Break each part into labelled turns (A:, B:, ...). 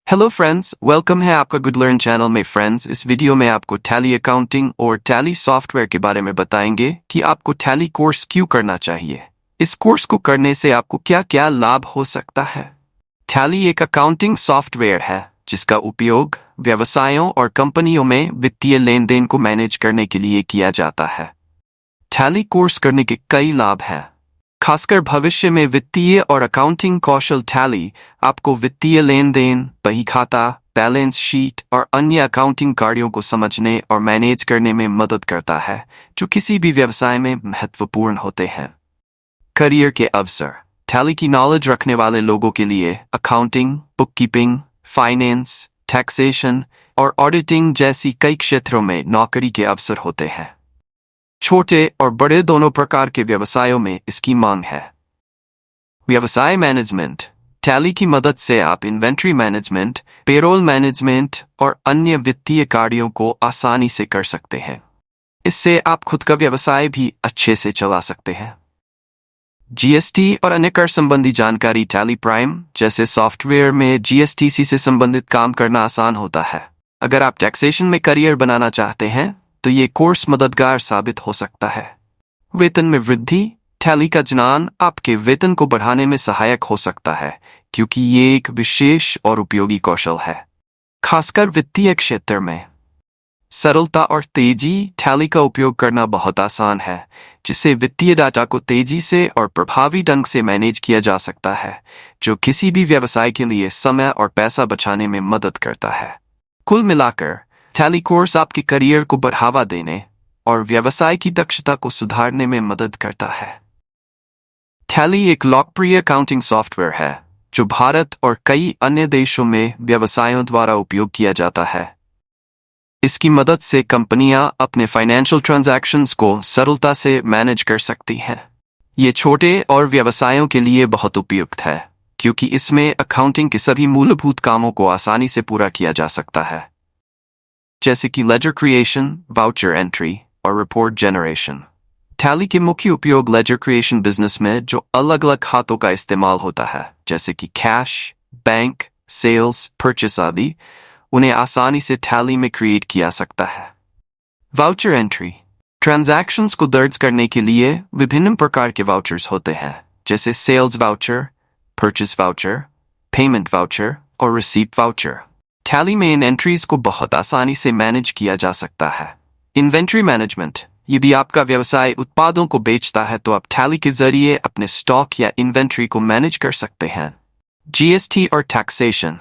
A: Hello friends, welcome है आपका good learn channel में। फ्रेंड्स, इस वीडियो में आपको टैली अकाउंटिंग और टैली सॉफ्टवेयर के बारे में बताएंगे कि आपको टैली कोर्स क्यों करना चाहिए। इस कोर्स को करने से आपको क्या क्या लाभ हो सकता है। टैली एक अकाउंटिंग सॉफ्टवेयर है जिसका उपयोग व्यवसायों और कंपनियों में वित्तीय लेन देन को मैनेज करने के लिए किया जाता है। टैली कोर्स करने के कई लाभ हैं, खासकर भविष्य में वित्तीय और अकाउंटिंग कौशल। टैली आपको वित्तीय लेन देन, बही खाता, बैलेंस शीट और अन्य अकाउंटिंग कार्यों को समझने और मैनेज करने में मदद करता है, जो किसी भी व्यवसाय में महत्वपूर्ण होते हैं। करियर के अवसर। टैली की नॉलेज रखने वाले लोगों के लिए अकाउंटिंग, बुककीपिंग, फाइनेंस, टैक्सेशन और ऑडिटिंग जैसी कई क्षेत्रों में नौकरी के अवसर होते हैं। छोटे और बड़े दोनों प्रकार के व्यवसायों में इसकी मांग है। व्यवसाय मैनेजमेंट। टैली की मदद से आप इन्वेंट्री मैनेजमेंट, पेरोल मैनेजमेंट और अन्य वित्तीय कार्यों को आसानी से कर सकते हैं। इससे आप खुद का व्यवसाय भी अच्छे से चला सकते हैं। जीएसटी और अन्य कर संबंधी जानकारी। टैली प्राइम जैसे सॉफ्टवेयर में जीएसटीसी से संबंधित काम करना आसान होता है। अगर आप टैक्सेशन में करियर बनाना चाहते हैं तो ये कोर्स मददगार साबित हो सकता है। वेतन में वृद्धि। टैली का ज्ञान आपके वेतन को बढ़ाने में सहायक हो सकता है, क्योंकि ये एक विशेष और उपयोगी कौशल है, खासकर वित्तीय क्षेत्र में। सरलता और तेजी। टैली का उपयोग करना बहुत आसान है, जिससे वित्तीय डाटा को तेजी से और प्रभावी ढंग से मैनेज किया जा सकता है, जो किसी भी व्यवसाय के लिए समय और पैसा बचाने में मदद करता है। कुल मिलाकर टैली कोर्स आपके करियर को बढ़ावा देने और व्यवसाय की दक्षता को सुधारने में मदद करता है। टैली एक लोकप्रिय अकाउंटिंग सॉफ्टवेयर है जो भारत और कई अन्य देशों में व्यवसायों द्वारा उपयोग किया जाता है। इसकी मदद से कंपनियां अपने फाइनेंशियल ट्रांजैक्शंस को सरलता से मैनेज कर सकती हैं। ये छोटे और व्यवसायों के लिए बहुत उपयुक्त है, क्योंकि इसमें अकाउंटिंग के सभी मूलभूत कामों को आसानी से पूरा किया जा सकता है, जैसे कि लेजर क्रिएशन, वाउचर एंट्री और रिपोर्ट जनरेशन। टैली के मुख्य उपयोग लेजर क्रिएशन। बिजनेस में जो अलग अलग खातों का इस्तेमाल होता है, जैसे कि कैश, बैंक, सेल्स, परचेस आदि, उन्हें आसानी से टैली में क्रिएट किया सकता है। Voucher entry. ट्रांजैक्शंस को दर्ज करने के लिए विभिन्न प्रकार के वाउचर्स होते हैं, जैसे sales voucher, purchase voucher, payment voucher और रिसीप्ट वाउचर। टैली में इन एंट्रीज को बहुत आसानी से मैनेज किया जा सकता है। Inventory management. यदि आपका व्यवसाय उत्पादों को बेचता है तो आप टैली के जरिए अपने स्टॉक या इन्वेंट्री को मैनेज कर सकते हैं। जीएसटी और टैक्सेशन।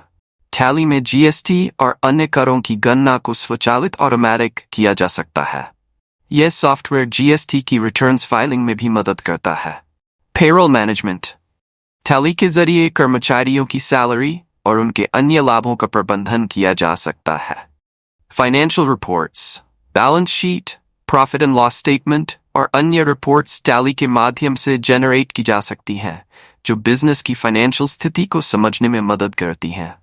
A: टैली में जीएसटी और अन्य करों की गणना को स्वचालित ऑटोमेटिक किया जा सकता है। यह सॉफ्टवेयर जीएसटी की रिटर्न्स फाइलिंग में भी मदद करता है। Payroll management. टैली के जरिए कर्मचारियों की सैलरी और उनके अन्य लाभों का प्रबंधन किया जा सकता है। Financial reports, balance sheet, profit and loss statement और अन्य रिपोर्ट्स टैली के माध्यम से जनरेट की जा सकती हैं, जो बिजनेस की फाइनेंशियल स्थिति को समझने में मदद करती हैं।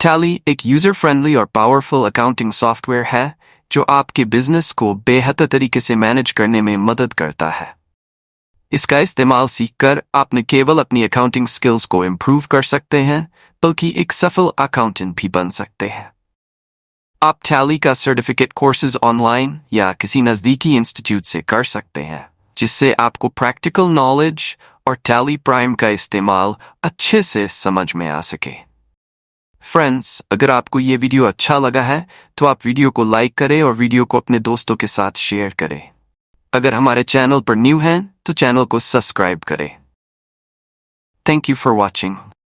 A: टैली एक यूजर फ्रेंडली और पावरफुल अकाउंटिंग सॉफ्टवेयर है जो आपके बिजनेस को बेहतर तरीके से मैनेज करने में मदद करता है। इसका इस्तेमाल सीखकर आप न केवल अपनी अकाउंटिंग स्किल्स को इम्प्रूव कर सकते हैं, बल्कि एक सफल अकाउंटेंट भी बन सकते हैं। आप टैली का सर्टिफिकेट कोर्सेज ऑनलाइन या किसी नज़दीकी इंस्टीट्यूट से कर सकते हैं, जिससे आपको प्रैक्टिकल नॉलेज और टैली प्राइम का इस्तेमाल अच्छे से समझ में आ सके। फ्रेंड्स, अगर आपको ये वीडियो अच्छा लगा है तो आप वीडियो को लाइक करें और वीडियो को अपने दोस्तों के साथ शेयर करें। अगर हमारे चैनल पर न्यू हैं तो चैनल को सब्सक्राइब करें। Thank you for watching.